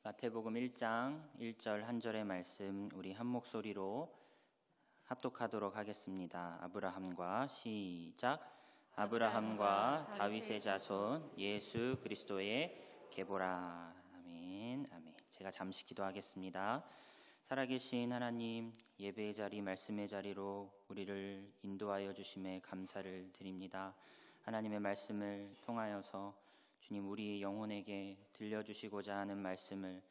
마태복음 1장 1절 한 절의 말씀 우리 한 목소리로 합독하도록 하겠습니다. 아브라함과 시작. 아브라함과 다윗의 자손 예수 그리스도의 계보라. 아멘. 아멘. 제가 잠시 기도하겠습니다. 살아계신 하나님, 예배의 자리, 말씀의 자리로 우리를 인도하여 주심에 감사를 드립니다. 하나님의 말씀을 통하여서 주님, 우리 영혼에게 들려주시고자 하는 말씀을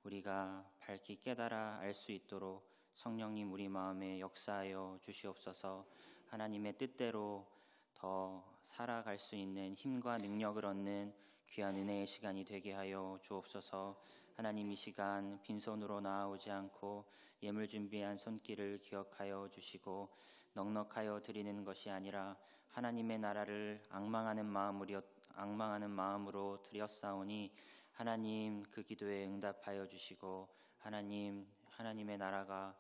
우리가 밝히 깨달아 알 수 있도록 성령님 우리 마음에 역사하여 주시옵소서. 하나님의 뜻대로 더 살아갈 수 있는 힘과 능력을 얻는 귀한 은혜의 시간이 되게 하여 주옵소서. 하나님, 이 시간 빈손으로 나아오지 않고 예물 준비한 손길을 기억하여 주시고 넉넉하여 드리는 것이 아니라 하나님의 나라를 앙망하는 마음으로 드렸사오니 하나님 그 기도에 응답하여 주시고 하나님의 나라가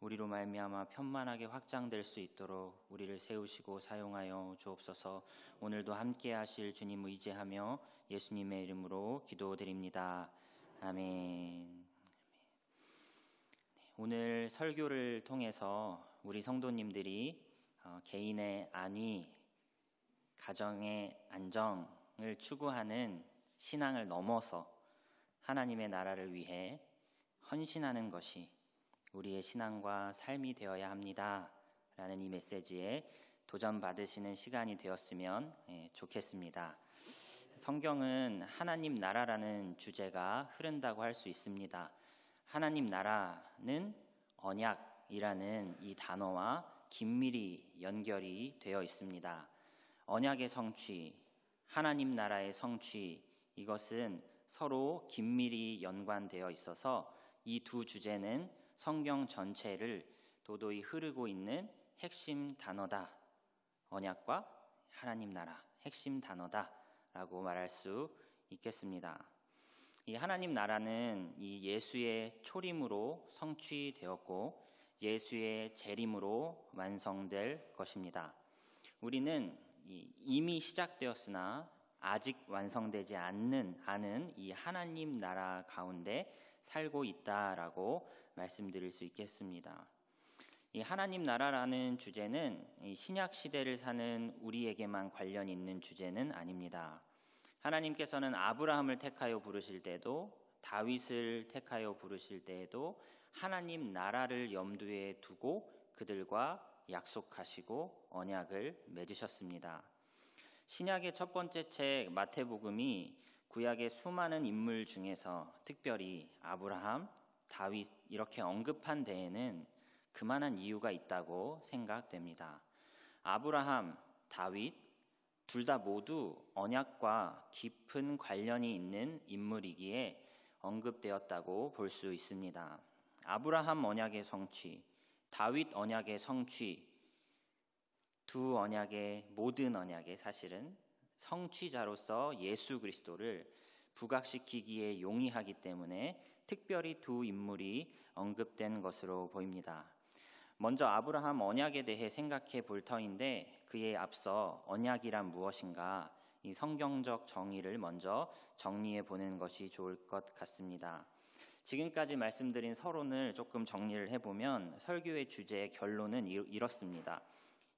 우리로 말미암아 편만하게 확장될 수 있도록 우리를 세우시고 사용하여 주옵소서. 오늘도 함께 하실 주님 의지하며 예수님의 이름으로 기도드립니다. 아멘. 오늘 설교를 통해서 우리 성도님들이 개인의 안위, 가정의 안정을 추구하는 신앙을 넘어서 하나님의 나라를 위해 헌신하는 것이 우리의 신앙과 삶이 되어야 합니다 라는 이 메시지에 도전받으시는 시간이 되었으면 좋겠습니다. 성경은 하나님 나라라는 주제가 흐른다고 할 수 있습니다. 하나님 나라는 언약이라는 이 단어와 긴밀히 연결이 되어 있습니다. 언약의 성취, 하나님 나라의 성취, 이것은 서로 긴밀히 연관되어 있어서 이 두 주제는 성경 전체를 도도히 흐르고 있는 핵심 단어다. 언약과 하나님 나라, 핵심 단어다라고 말할 수 있겠습니다. 이 하나님 나라는 이 예수의 초림으로 성취되었고 예수의 재림으로 완성될 것입니다. 우리는 이미 시작되었으나 아직 완성되지 않은 이 하나님 나라 가운데 살고 있다라고 말씀드릴 수 있겠습니다. 이 하나님 나라라는 주제는 이 신약 시대를 사는 우리에게만 관련 있는 주제는 아닙니다. 하나님께서는 아브라함을 택하여 부르실 때도 다윗을 택하여 부르실 때에도 하나님 나라를 염두에 두고 그들과 약속하시고 언약을 맺으셨습니다. 신약의 첫 번째 책 마태복음이 구약의 수많은 인물 중에서 특별히 아브라함, 다윗 이렇게 언급한 데에는 그만한 이유가 있다고 생각됩니다. 아브라함, 다윗 둘 다 모두 언약과 깊은 관련이 있는 인물이기에 언급되었다고 볼 수 있습니다. 아브라함 언약의 성취, 다윗 언약의 성취, 두 언약의 모든 언약의 사실은 성취자로서 예수 그리스도를 부각시키기에 용이하기 때문에 특별히 두 인물이 언급된 것으로 보입니다. 먼저 아브라함 언약에 대해 생각해 볼 터인데 그에 앞서 언약이란 무엇인가 이 성경적 정의를 먼저 정리해 보는 것이 좋을 것 같습니다. 지금까지 말씀드린 서론을 조금 정리를 해보면 설교의 주제의 결론은 이렇습니다.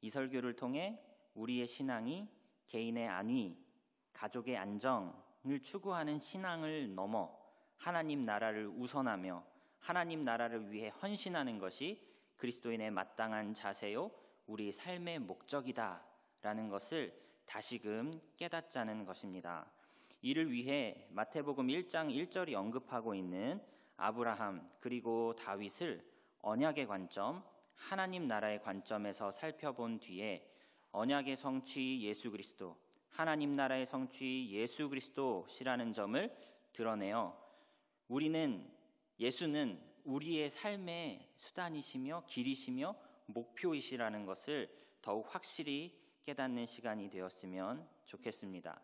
이 설교를 통해 우리의 신앙이 개인의 안위, 가족의 안정을 추구하는 신앙을 넘어 하나님 나라를 우선하며 하나님 나라를 위해 헌신하는 것이 그리스도인의 마땅한 자세요 우리 삶의 목적이다라는 것을 다시금 깨닫자는 것입니다. 이를 위해 마태복음 1장 1절이 언급하고 있는 아브라함 그리고 다윗을 언약의 관점, 하나님 나라의 관점에서 살펴본 뒤에 언약의 성취 예수 그리스도, 하나님 나라의 성취 예수 그리스도시라는 점을 드러내어 예수는 우리의 삶의 수단이시며 길이시며 목표이시라는 것을 더욱 확실히 깨닫는 시간이 되었으면 좋겠습니다.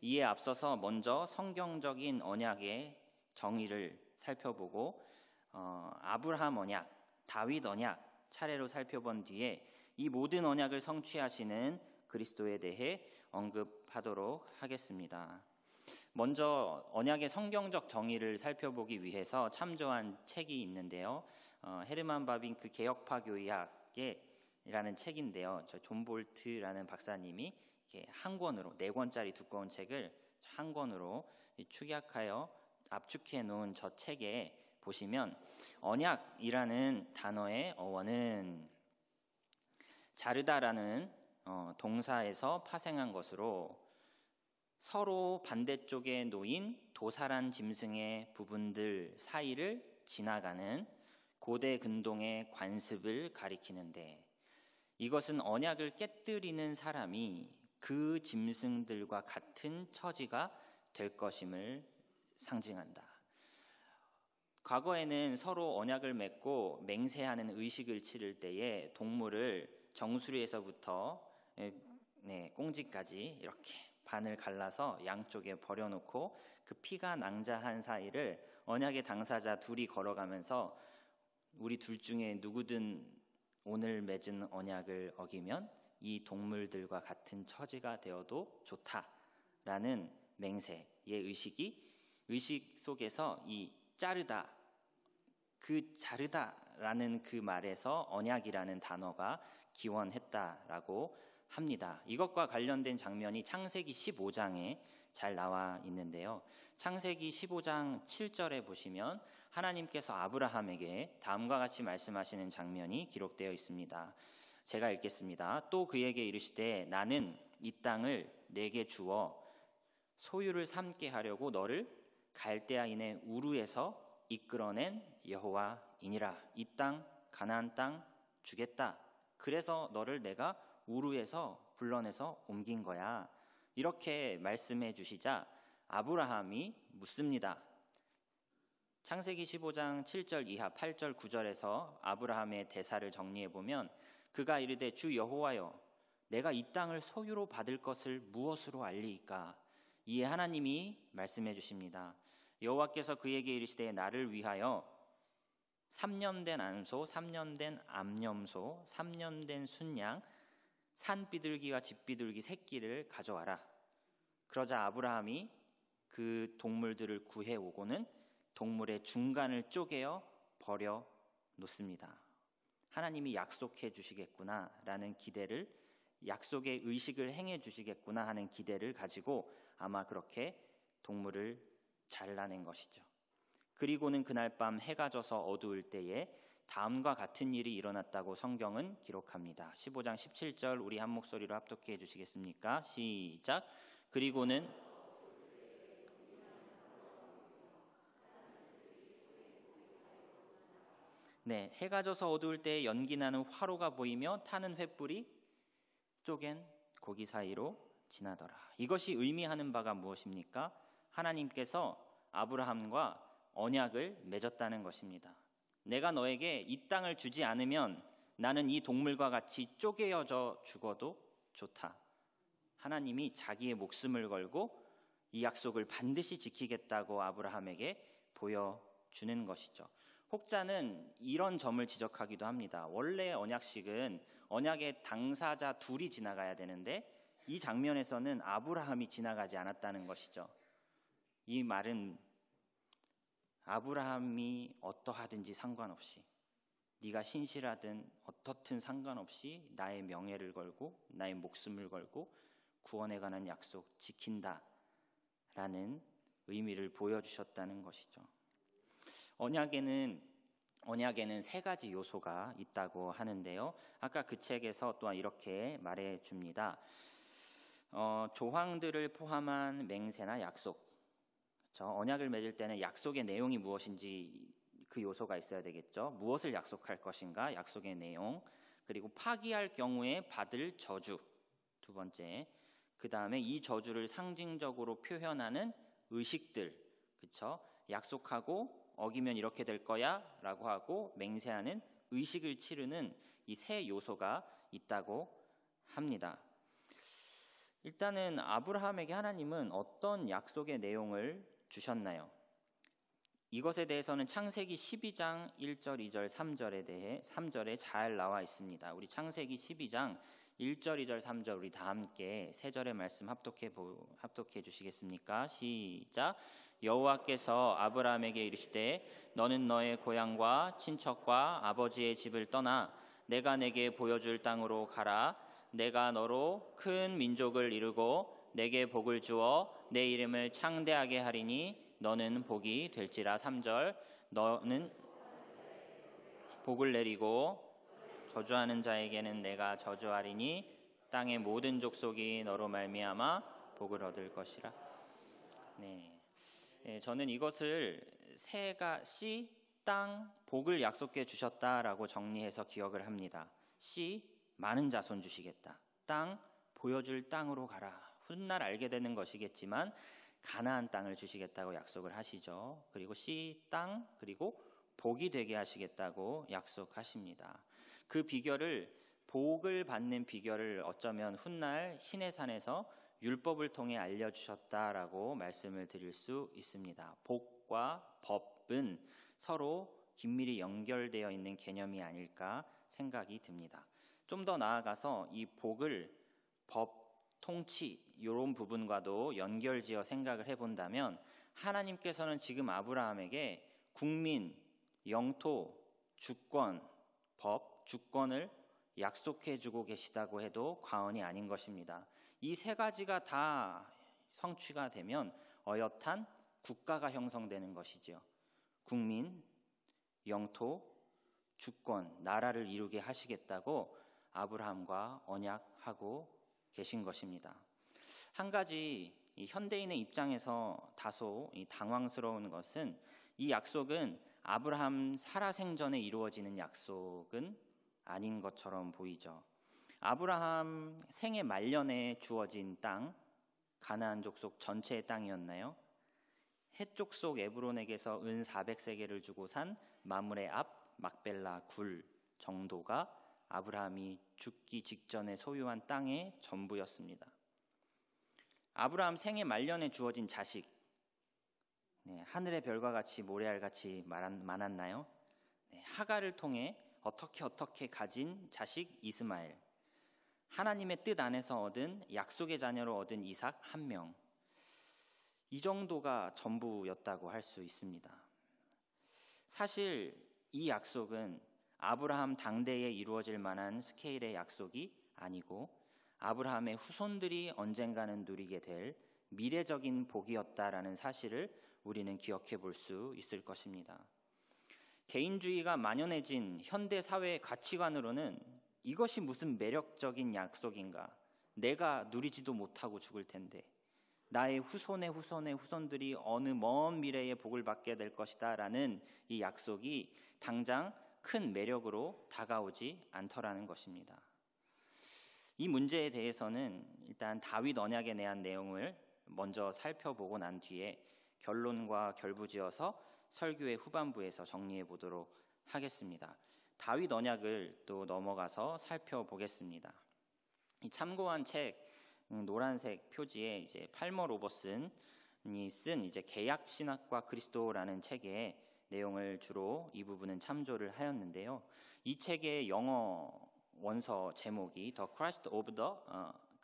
이에 앞서서 먼저 성경적인 언약의 정의를 살펴보고 아브라함 언약, 다윗 언약 차례로 살펴본 뒤에 이 모든 언약을 성취하시는 그리스도에 대해 언급하도록 하겠습니다. 먼저 언약의 성경적 정의를 살펴보기 위해서 참조한 책이 있는데요. 헤르만 바빙크 개혁파 교의학이라는 책인데요. 존 볼트라는 박사님이 이렇게 한 권으로 4권짜리 두꺼운 책을 한 권으로 축약하여 압축해 놓은 저 책에 보시면 언약이라는 단어의 어원은 자르다라는 동사에서 파생한 것으로 서로 반대쪽에 놓인 도살한 짐승의 부분들 사이를 지나가는 고대 근동의 관습을 가리키는데, 이것은 언약을 깨뜨리는 사람이 그 짐승들과 같은 처지가 될 것임을 상징한다. 과거에는 서로 언약을 맺고 맹세하는 의식을 치를 때에 동물을 정수리에서부터 꽁지까지 이렇게 반을 갈라서 양쪽에 버려놓고 그 피가 낭자한 사이를 언약의 당사자 둘이 걸어가면서 우리 둘 중에 누구든 오늘 맺은 언약을 어기면 이 동물들과 같은 처지가 되어도 좋다라는 맹세의 의식 속에서 이 자르다라는 그 말에서 언약이라는 단어가 기원했다라고 합니다. 이것과 관련된 장면이 창세기 15장에 잘 나와 있는데요. 창세기 15장 7절에 보시면 하나님께서 아브라함에게 다음과 같이 말씀하시는 장면이 기록되어 있습니다. 제가 읽겠습니다. 또 그에게 이르시되 나는 이 땅을 내게 주어 소유를 삼게 하려고 너를 갈대아인의 우르에서 이끌어낸 여호와이니라. 이 땅 가나안 땅 주겠다. 그래서 너를 내가 우르에서 불러내서 옮긴 거야. 이렇게 말씀해 주시자 아브라함이 묻습니다. 창세기 15장 7절 이하 8절 9절에서 아브라함의 대사를 정리해 보면 그가 이르되 주 여호와여 내가 이 땅을 소유로 받을 것을 무엇으로 알리이까? 이에 하나님이 말씀해 주십니다. 여호와께서 그에게 이르시되 나를 위하여 3년 된 암소, 3년 된 암염소, 3년 된 순양, 산비둘기와 집비둘기 새끼를 가져와라. 그러자 아브라함이 그 동물들을 구해 오고는 동물의 중간을 쪼개어 버려 놓습니다. 하나님이 약속해 주시겠구나라는 기대를, 약속의 의식을 행해 주시겠구나 하는 기대를 가지고 아마 그렇게 동물을 잘라낸 것이죠. 그리고는 그날 밤 해가 져서 어두울 때에 다음과 같은 일이 일어났다고 성경은 기록합니다. 15장 17절 우리 한 목소리로 합독해 주시겠습니까? 시작. 그리고는 해가 져서 어두울 때에 연기나는 화로가 보이며 타는 횃불이 쪼갠 고기 사이로 지나더라. 이것이 의미하는 바가 무엇입니까? 하나님께서 아브라함과 언약을 맺었다는 것입니다. 내가 너에게 이 땅을 주지 않으면 나는 이 동물과 같이 쪼개어져 죽어도 좋다. 하나님이 자기의 목숨을 걸고 이 약속을 반드시 지키겠다고 아브라함에게 보여주는 것이죠. 혹자는 이런 점을 지적하기도 합니다. 원래 언약식은 언약의 당사자 둘이 지나가야 되는데 이 장면에서는 아브라함이 지나가지 않았다는 것이죠. 이 말은 아브라함이 어떠하든지 상관없이, 네가 신실하든 어떻든 상관없이 나의 명예를 걸고 나의 목숨을 걸고 구원에 관한 약속 지킨다라는 의미를 보여주셨다는 것이죠. 언약에는 3가지 요소가 있다고 하는데요. 아까 그 책에서 또한 이렇게 말해 줍니다. 조항들을 포함한 맹세나 약속. 언약을 맺을 때는 약속의 내용이 무엇인지 그 요소가 있어야 되겠죠. 무엇을 약속할 것인가, 약속의 내용. 그리고 파기할 경우에 받을 저주, 2번째. 그 다음에 이 저주를 상징적으로 표현하는 의식들, 그렇죠? 약속하고 어기면 이렇게 될 거야 라고 하고 맹세하는 의식을 치르는 이 3 요소가 있다고 합니다. 일단은 아브라함에게 하나님은 어떤 약속의 내용을 주셨나요? 이것에 대해서는 창세기 12장 1절, 2절, 3절에 잘 나와 있습니다. 우리 창세기 12장 1절, 2절, 3절 우리 다 함께 세 절의 말씀 합독해 주시겠습니까? 시작. 여호와께서 아브라함에게 이르시되 너는 너의 고향과 친척과 아버지의 집을 떠나 내가 내게 보여줄 땅으로 가라. 내가 너로 큰 민족을 이루고 내게 복을 주어 내 이름을 창대하게 하리니 너는 복이 될지라. 3절. 너는 복을 내리고 저주하는 자에게는 내가 저주하리니 땅의 모든 족속이 너로 말미암아 복을 얻을 것이라. 저는 이것을 씨, 땅, 복을 약속해 주셨다라고 정리해서 기억을 합니다. 씨, 많은 자손 주시겠다. 땅, 보여줄 땅으로 가라. 훗날 알게 되는 것이겠지만 가나안 땅을 주시겠다고 약속을 하시죠. 그리고 씨, 땅, 그리고 복이 되게 하시겠다고 약속하십니다. 그 비결을, 복을 받는 비결을 어쩌면 훗날 시내산에서 율법을 통해 알려주셨다라고 말씀을 드릴 수 있습니다. 복과 법은 서로 긴밀히 연결되어 있는 개념이 아닐까 생각이 듭니다. 좀 더 나아가서 이 복을 법, 통치 이런 부분과도 연결지어 생각을 해본다면 하나님께서는 지금 아브라함에게 국민, 영토, 주권, 법, 주권을 약속해주고 계시다고 해도 과언이 아닌 것입니다. 이 세 가지가 다 성취가 되면 어엿한 국가가 형성되는 것이지요. 국민, 영토, 주권, 나라를 이루게 하시겠다고 아브라함과 언약하고 계신 것입니다. 한 가지 이 현대인의 입장에서 다소 당황스러운 것은 이 약속은 아브라함 살아생전에 이루어지는 약속은 아닌 것처럼 보이죠. 아브라함 생애 말년에 주어진 땅, 가나안 족속 전체의 땅이었나요? 헷 족속 에브론에게서 은 400세겔을 주고 산 마므레 앞 막벨라 굴 정도가 아브라함이 죽기 직전에 소유한 땅의 전부였습니다. 아브라함 생애 말년에 주어진 자식, 하늘의 별과 같이 모래알같이 많았나요? 하갈을 통해 어떻게 가진 자식 이스마엘, 하나님의 뜻 안에서 얻은 약속의 자녀로 얻은 이삭 1명, 이 정도가 전부였다고 할 수 있습니다. 사실 이 약속은 아브라함 당대에 이루어질 만한 스케일의 약속이 아니고 아브라함의 후손들이 언젠가는 누리게 될 미래적인 복이었다라는 사실을 우리는 기억해 볼 수 있을 것입니다. 개인주의가 만연해진 현대 사회의 가치관으로는 이것이 무슨 매력적인 약속인가? 내가 누리지도 못하고 죽을 텐데 나의 후손의 후손들이 어느 먼 미래에 복을 받게 될 것이다 라는 이 약속이 당장 큰 매력으로 다가오지 않더라는 것입니다. 이 문제에 대해서는 일단 다윗 언약에 대한 내용을 먼저 살펴보고 난 뒤에 결론과 결부지어서 설교의 후반부에서 정리해 보도록 하겠습니다. 다윗 언약을 또 넘어가서 살펴보겠습니다. 이 참고한 책 노란색 표지에 이제 팔머 로버슨이 쓴 이제 개약 신학과 그리스도라는 책의 내용을 주로 이 부분은 참조를 하였는데요. 이 책의 영어 원서 제목이 The Christ of the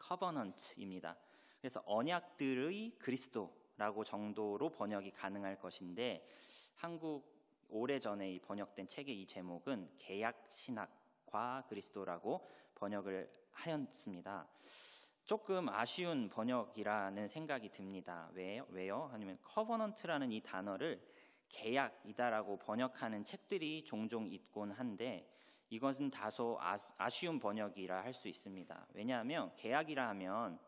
Covenant입니다. 그래서 언약들의 그리스도라고 정도로 번역이 가능할 것인데 한국 오래전에 번역된 책의 이 제목은 개약 신학과 그리스도라고 번역을 하였습니다. 조금 아쉬운 번역이라는 생각이 듭니다. 왜요? 아니면 커버넌트라는 이 단어를 계약이다라고 번역하는 책들이 종종 있곤 한데 이것은 다소 아쉬운 번역이라 할 수 있습니다. 왜냐하면 계약이라 하면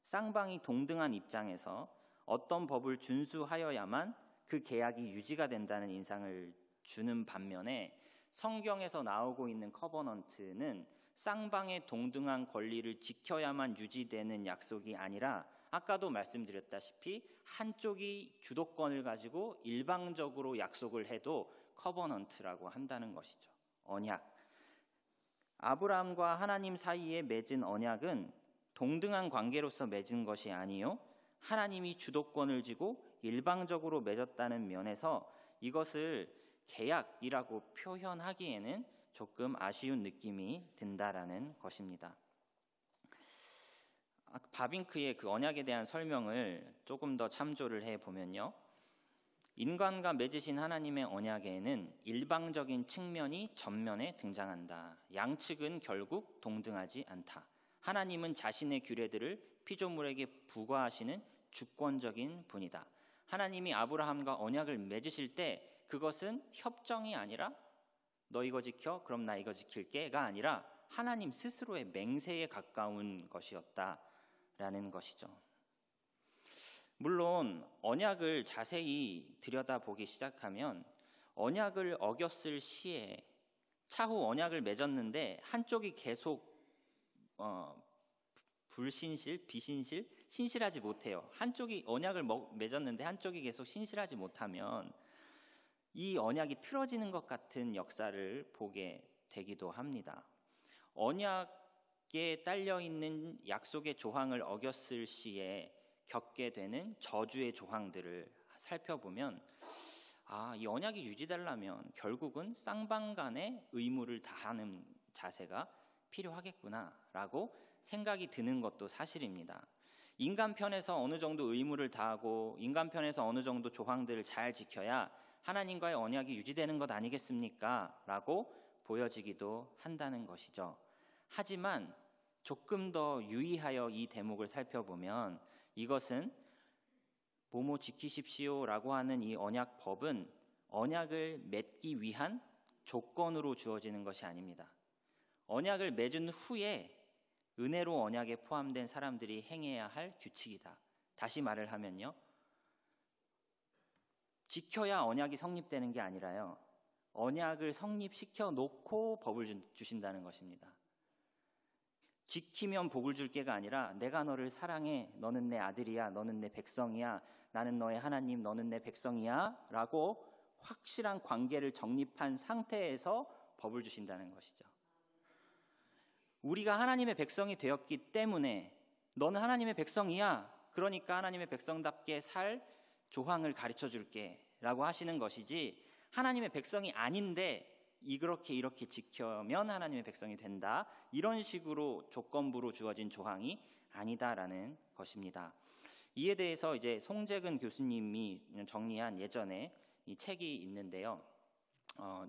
쌍방이 동등한 입장에서 어떤 법을 준수하여야만 그 계약이 유지가 된다는 인상을 주는 반면에 성경에서 나오고 있는 커버넌트는 쌍방의 동등한 권리를 지켜야만 유지되는 약속이 아니라 아까도 말씀드렸다시피 한쪽이 주도권을 가지고 일방적으로 약속을 해도 커버넌트라고 한다는 것이죠. 언약. 아브라함과 하나님 사이에 맺은 언약은 동등한 관계로서 맺은 것이 아니요 하나님이 주도권을 쥐고 일방적으로 맺었다는 면에서 이것을 계약이라고 표현하기에는 조금 아쉬운 느낌이 든다라는 것입니다. 바빙크의 그 언약에 대한 설명을 조금 더 참조를 해보면요, 인간과 맺으신 하나님의 언약에는 일방적인 측면이 전면에 등장한다. 양측은 결국 동등하지 않다. 하나님은 자신의 규례들을 피조물에게 부과하시는 주권적인 분이다. 하나님이 아브라함과 언약을 맺으실 때 그것은 협정이 아니라 너 이거 지켜 그럼 나 이거 지킬게가 아니라 하나님 스스로의 맹세에 가까운 것이었다라는 것이죠. 물론 언약을 자세히 들여다보기 시작하면 언약을 어겼을 시에 차후 언약을 맺었는데 한쪽이 계속 불신실, 비신실, 신실하지 못해요. 한쪽이 언약을 맺었는데 한쪽이 계속 신실하지 못하면 이 언약이 틀어지는 것 같은 역사를 보게 되기도 합니다. 언약에 딸려있는 약속의 조항을 어겼을 시에 겪게 되는 저주의 조항들을 살펴보면 이 언약이 유지되려면 결국은 쌍방간의 의무를 다하는 자세가 필요하겠구나라고 생각이 드는 것도 사실입니다. 인간 편에서 어느 정도 의무를 다하고 인간 편에서 어느 정도 조항들을 잘 지켜야 하나님과의 언약이 유지되는 것 아니겠습니까? 라고 보여지기도 한다는 것이죠. 하지만 조금 더 유의하여 이 대목을 살펴보면 이것은 뭐뭐 지키십시오라고 하는 이 언약법은 언약을 맺기 위한 조건으로 주어지는 것이 아닙니다. 언약을 맺은 후에 은혜로 언약에 포함된 사람들이 행해야 할 규칙이다. 다시 말을 하면요, 지켜야 언약이 성립되는 게 아니라요, 언약을 성립시켜 놓고 법을 주신다는 것입니다. 지키면 복을 줄게가 아니라 내가 너를 사랑해, 너는 내 아들이야, 너는 내 백성이야, 나는 너의 하나님, 너는 내 백성이야 라고 확실한 관계를 정립한 상태에서 법을 주신다는 것이죠. 우리가 하나님의 백성이 되었기 때문에 너는 하나님의 백성이야, 그러니까 하나님의 백성답게 살 조항을 가르쳐 줄게 라고 하시는 것이지, 하나님의 백성이 아닌데 이렇게 지켜면 하나님의 백성이 된다, 이런 식으로 조건부로 주어진 조항이 아니다라는 것입니다. 이에 대해서 이제 송재근 교수님이 정리한 예전에 이 책이 있는데요,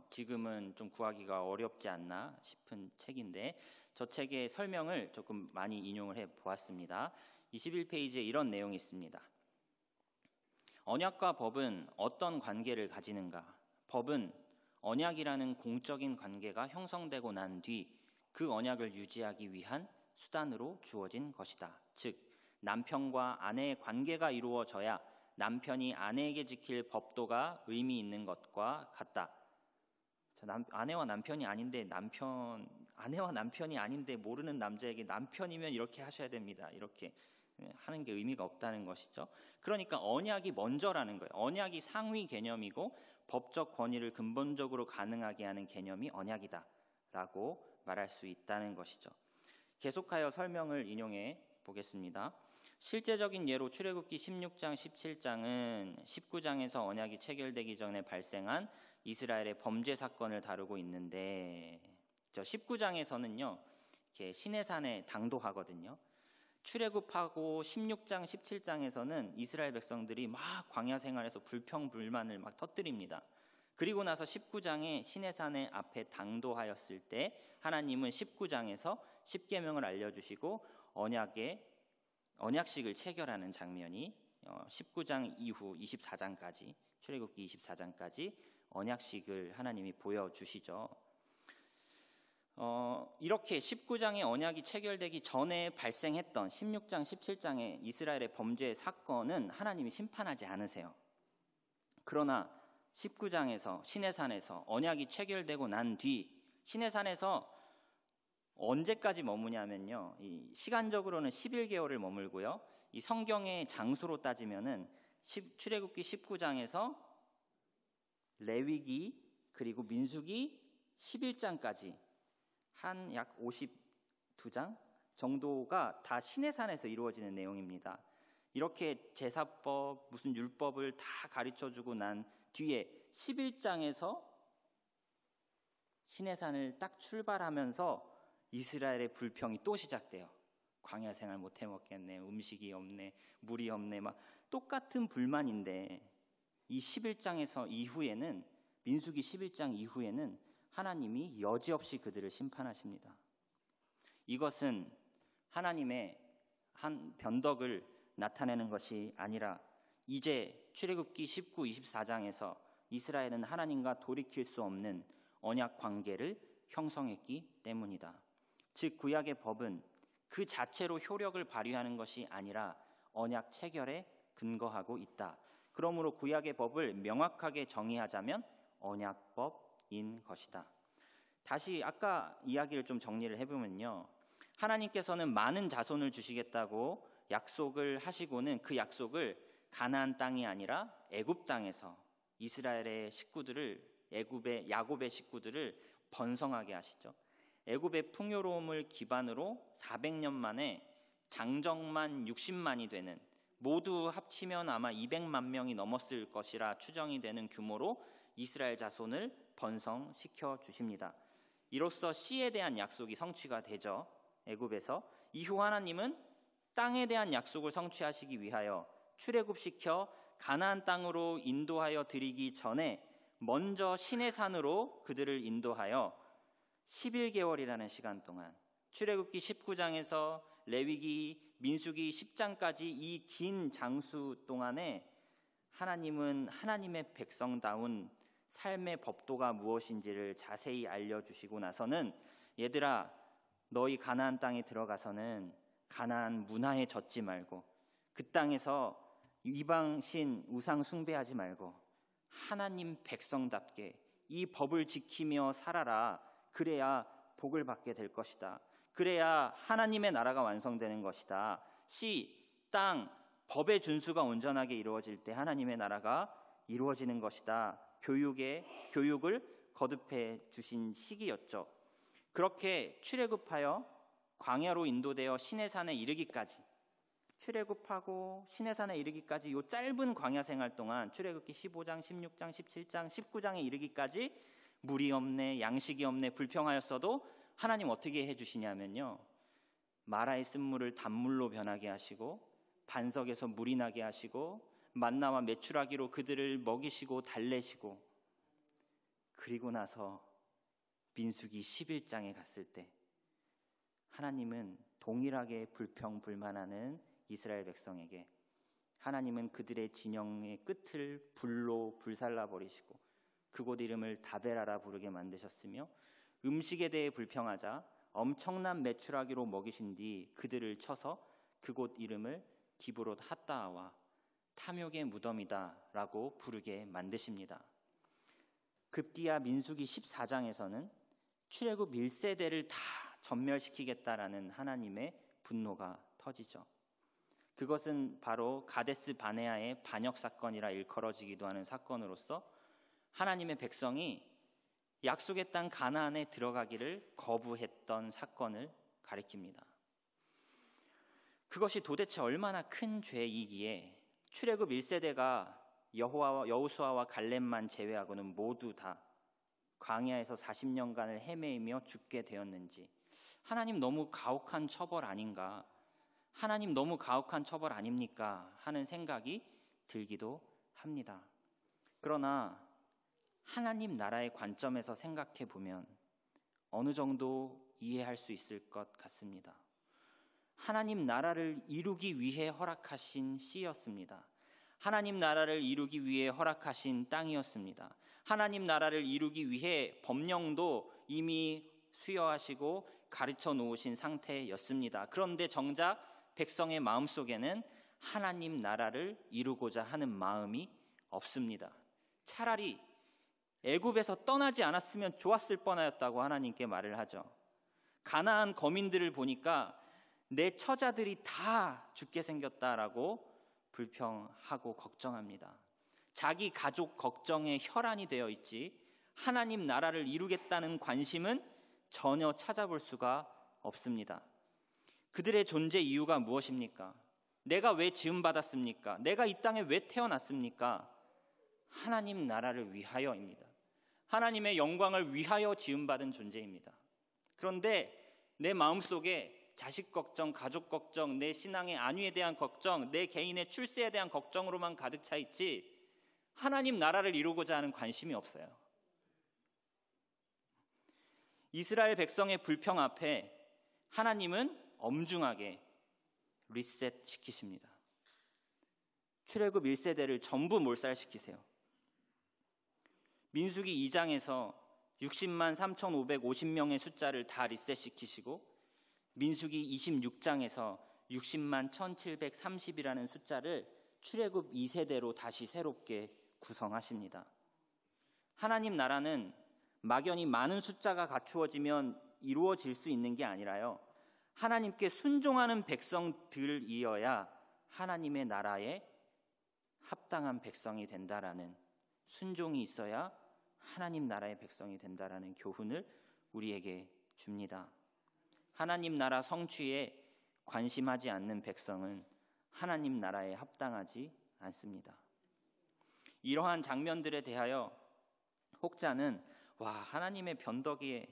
지금은 좀 구하기가 어렵지 않나 싶은 책인데 저 책의 설명을 조금 많이 인용을 해보았습니다. 21페이지에 이런 내용이 있습니다. 언약과 법은 어떤 관계를 가지는가? 법은 언약이라는 공적인 관계가 형성되고 난 뒤 그 언약을 유지하기 위한 수단으로 주어진 것이다. 즉, 남편과 아내의 관계가 이루어져야 남편이 아내에게 지킬 법도가 의미 있는 것과 같다. 아내와 남편이 아닌데 아내와 남편이 아닌데 모르는 남자에게 남편이면 이렇게 하셔야 됩니다, 이렇게 하는 게 의미가 없다는 것이죠. 그러니까 언약이 먼저라는 거예요. 언약이 상위 개념이고 법적 권위를 근본적으로 가능하게 하는 개념이 언약이다 라고 말할 수 있다는 것이죠. 계속하여 설명을 인용해 보겠습니다. 실제적인 예로 출애굽기 16장, 17장은 19장에서 언약이 체결되기 전에 발생한 이스라엘의 범죄 사건을 다루고 있는데, 19장에서는요 이렇게 시내산에 당도하거든요. 출애굽하고 16장, 17장에서는 이스라엘 백성들이 막 광야 생활에서 불평불만을 막 터뜨립니다. 그리고 나서 19장에 시내산의 앞에 당도하였을 때 하나님은 19장에서 십계명을 알려주시고 언약식을 체결하는 장면이 19장 이후 24장까지, 출애굽기 24장까지 언약식을 하나님이 보여주시죠. 이렇게 19장의 언약이 체결되기 전에 발생했던 16장, 17장의 이스라엘의 범죄 사건은 하나님이 심판하지 않으세요. 그러나 19장에서 시내산에서 언약이 체결되고 난 뒤 시내산에서 언제까지 머무냐면요, 이 시간적으로는 11개월을 머물고요, 이 성경의 장소로 따지면은 출애굽기 19장에서 레위기 그리고 민수기 11장까지 한 약 52장 정도가 다 시내산에서 이루어지는 내용입니다. 이렇게 제사법, 무슨 율법을 다 가르쳐주고 난 뒤에 11장에서 시내산을 딱 출발하면서 이스라엘의 불평이 또 시작돼요. 광야 생활 못 해먹겠네, 음식이 없네, 물이 없네, 막 똑같은 불만인데 이 11장에서 이후에는, 민수기 11장 이후에는 하나님이 여지없이 그들을 심판하십니다. 이것은 하나님의 한 변덕을 나타내는 것이 아니라 이제 출애굽기 19, 24장에서 이스라엘은 하나님과 돌이킬 수 없는 언약 관계를 형성했기 때문이다. 즉 구약의 법은 그 자체로 효력을 발휘하는 것이 아니라 언약 체결에 근거하고 있다. 그러므로 구약의 법을 명확하게 정의하자면 언약법인 것이다. 다시 아까 이야기를 좀 정리를 해보면요, 하나님께서는 많은 자손을 주시겠다고 약속을 하시고는 그 약속을 가나안 땅이 아니라 애굽 땅에서 이스라엘의 식구들을, 야곱의 식구들을 번성하게 하시죠. 애굽의 풍요로움을 기반으로 400년 만에 장정만 60만이 되는, 모두 합치면 아마 200만 명이 넘었을 것이라 추정이 되는 규모로 이스라엘 자손을 번성시켜 주십니다. 이로써 씨에 대한 약속이 성취가 되죠. 애굽에서. 이후 하나님은 땅에 대한 약속을 성취하시기 위하여 출애굽시켜 가나안 땅으로 인도하여 드리기 전에 먼저 시내산으로 그들을 인도하여 11개월이라는 시간 동안, 출애굽기 19장에서 레위기, 민수기 10장까지 이 긴 장수 동안에 하나님은 하나님의 백성다운 삶의 법도가 무엇인지를 자세히 알려주시고 나서는, 얘들아, 너희 가나안 땅에 들어가서는 가나안 문화에 젖지 말고 그 땅에서 이방신 우상 숭배하지 말고 하나님 백성답게 이 법을 지키며 살아라. 그래야 복을 받게 될 것이다. 그래야 하나님의 나라가 완성되는 것이다. 씨, 땅, 법의 준수가 온전하게 이루어질 때 하나님의 나라가 이루어지는 것이다. 교육을 거듭해 주신 시기였죠. 그렇게 출애굽하여 광야로 인도되어 시내산에 이르기까지, 출애굽하고 시내산에 이르기까지 이 짧은 광야 생활 동안, 출애굽기 15장, 16장, 17장, 19장에 이르기까지 물이 없네, 양식이 없네, 불평하였어도 하나님 어떻게 해주시냐면요, 마라의 쓴물을 단물로 변하게 하시고 반석에서 물이 나게 하시고 만나와 메추라기로 그들을 먹이시고 달래시고, 그리고 나서 민수기 11장에 갔을 때 하나님은 동일하게 불평불만하는 이스라엘 백성에게 하나님은 그들의 진영의 끝을 불로 불살라 버리시고 그곳 이름을 다베라라 부르게 만드셨으며, 음식에 대해 불평하자 엄청난 메추라기로 먹이신 뒤 그들을 쳐서 그곳 이름을 기브롯 핫다와 탐욕의 무덤이다라고 부르게 만드십니다. 급기야 민수기 14장에서는 출애굽 1세대를 다 전멸시키겠다라는 하나님의 분노가 터지죠. 그것은 바로 가데스 바네아의 반역 사건이라 일컬어지기도 하는 사건으로서 하나님의 백성이 약속의 땅 가나안에 들어가기를 거부했던 사건을 가리킵니다. 그것이 도대체 얼마나 큰 죄이기에 출애굽 1세대가 여호수아와 갈렙만 제외하고는 모두 다 광야에서 40년간을 헤매이며 죽게 되었는지, 하나님 너무 가혹한 처벌 아닌가, 하나님 너무 가혹한 처벌 아닙니까 하는 생각이 들기도 합니다. 그러나 하나님 나라의 관점에서 생각해 보면 어느 정도 이해할 수 있을 것 같습니다. 하나님 나라를 이루기 위해 허락하신 씨였습니다. 하나님 나라를 이루기 위해 허락하신 땅이었습니다. 하나님 나라를 이루기 위해 법령도 이미 수여하시고 가르쳐 놓으신 상태였습니다. 그런데 정작 백성의 마음속에는 하나님 나라를 이루고자 하는 마음이 없습니다. 차라리 애굽에서 떠나지 않았으면 좋았을 뻔하였다고 하나님께 말을 하죠. 가나안 거민들을 보니까 내 처자들이 다 죽게 생겼다라고 불평하고 걱정합니다. 자기 가족 걱정에 혈안이 되어 있지 하나님 나라를 이루겠다는 관심은 전혀 찾아볼 수가 없습니다. 그들의 존재 이유가 무엇입니까? 내가 왜 지음받았습니까? 내가 이 땅에 왜 태어났습니까? 하나님 나라를 위하여입니다. 하나님의 영광을 위하여 지음받은 존재입니다. 그런데 내 마음속에 자식 걱정, 가족 걱정, 내 신앙의 안위에 대한 걱정, 내 개인의 출세에 대한 걱정으로만 가득 차 있지 하나님 나라를 이루고자 하는 관심이 없어요. 이스라엘 백성의 불평 앞에 하나님은 엄중하게 리셋시키십니다. 출애굽 1세대를 전부 몰살시키세요. 민수기 2장에서 60만 3,550명의 숫자를 다 리셋시키시고 민수기 26장에서 60만 1,730이라는 숫자를 출애굽 2세대로 다시 새롭게 구성하십니다. 하나님 나라는 막연히 많은 숫자가 갖추어지면 이루어질 수 있는 게 아니라요. 하나님께 순종하는 백성들이어야 하나님의 나라에 합당한 백성이 된다라는, 순종이 있어야 하나님 나라의 백성이 된다라는 교훈을 우리에게 줍니다. 하나님 나라 성취에 관심하지 않는 백성은 하나님 나라에 합당하지 않습니다. 이러한 장면들에 대하여 혹자는 와, 하나님의 변덕이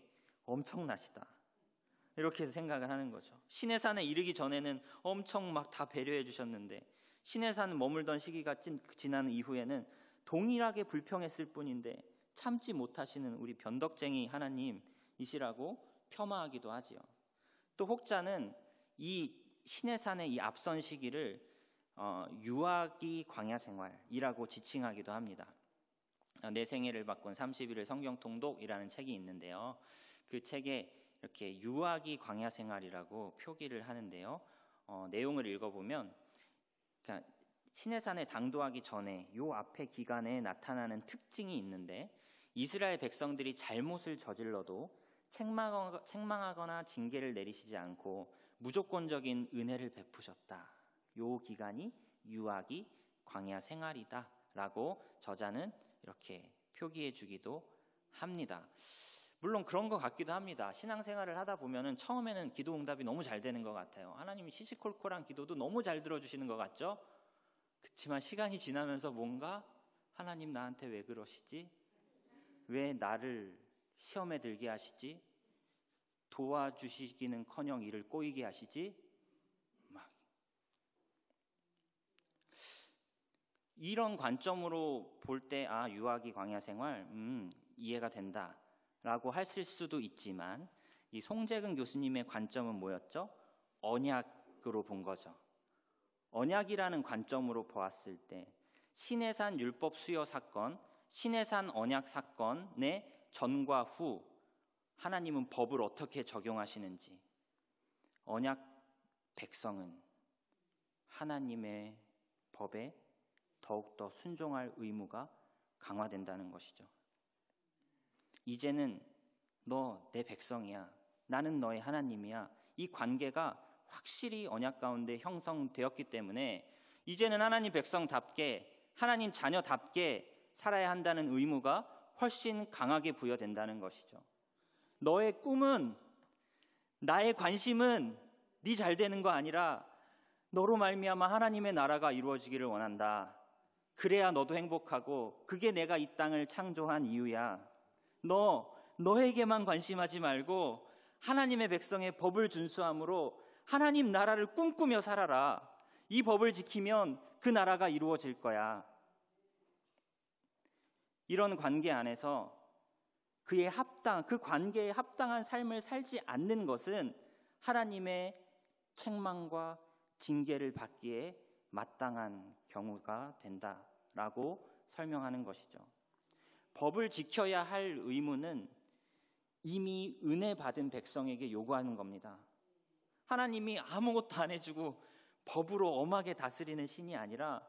엄청나시다, 이렇게 생각을 하는 거죠. 시내산에 이르기 전에는 엄청 막 다 배려해 주셨는데 시내산 머물던 시기가 지난 이후에는 동일하게 불평했을 뿐인데 참지 못하시는 우리 변덕쟁이 하나님이시라고 폄하하기도 하지요. 또 혹자는 이 시내산의 이 앞선 시기를 유아기 광야 생활이라고 지칭하기도 합니다. 내 생애를 바꾼 30일의 성경 통독이라는 책이 있는데요. 그 책에 이렇게 유아기 광야 생활이라고 표기를 하는데요. 내용을 읽어보면, 그러니까 시내산에 당도하기 전에 요 앞에 기간에 나타나는 특징이 있는데, 이스라엘 백성들이 잘못을 저질러도 책망하거나 징계를 내리시지 않고 무조건적인 은혜를 베푸셨다. 요 기간이 유아기 광야 생활이다라고 저자는 이렇게 표기해 주기도 합니다. 물론 그런 것 같기도 합니다. 신앙생활을 하다 보면은 처음에는 기도 응답이 너무 잘 되는 것 같아요. 하나님이 시시콜콜한 기도도 너무 잘 들어주시는 것 같죠? 그렇지만 시간이 지나면서 뭔가 하나님 나한테 왜 그러시지? 왜 나를 시험에 들게 하시지? 도와주시기는커녕 이를 꼬이게 하시지? 막 이런 관점으로 볼 때 유아기 광야 생활 이해가 된다 라고 하실 수도 있지만, 이 송재근 교수님의 관점은 뭐였죠? 언약으로 본 거죠. 언약이라는 관점으로 보았을 때 시내산 율법 수여 사건, 시내산 언약 사건의 전과 후 하나님은 법을 어떻게 적용하시는지, 언약 백성은 하나님의 법에 더욱더 순종할 의무가 강화된다는 것이죠. 이제는 너 내 백성이야, 나는 너의 하나님이야, 이 관계가 확실히 언약 가운데 형성되었기 때문에 이제는 하나님 백성답게, 하나님 자녀답게 살아야 한다는 의무가 훨씬 강하게 부여된다는 것이죠. 너의 꿈은, 나의 관심은 네 잘 되는 거 아니라 너로 말미암아 하나님의 나라가 이루어지기를 원한다. 그래야 너도 행복하고 그게 내가 이 땅을 창조한 이유야. 너에게만 관심하지 말고 하나님의 백성의 법을 준수함으로 하나님 나라를 꿈꾸며 살아라. 이 법을 지키면 그 나라가 이루어질 거야. 이런 관계 안에서 그 관계에 합당한 삶을 살지 않는 것은 하나님의 책망과 징계를 받기에 마땅한 경우가 된다라고 설명하는 것이죠. 법을 지켜야 할 의무는 이미 은혜 받은 백성에게 요구하는 겁니다. 하나님이 아무것도 안 해주고 법으로 엄하게 다스리는 신이 아니라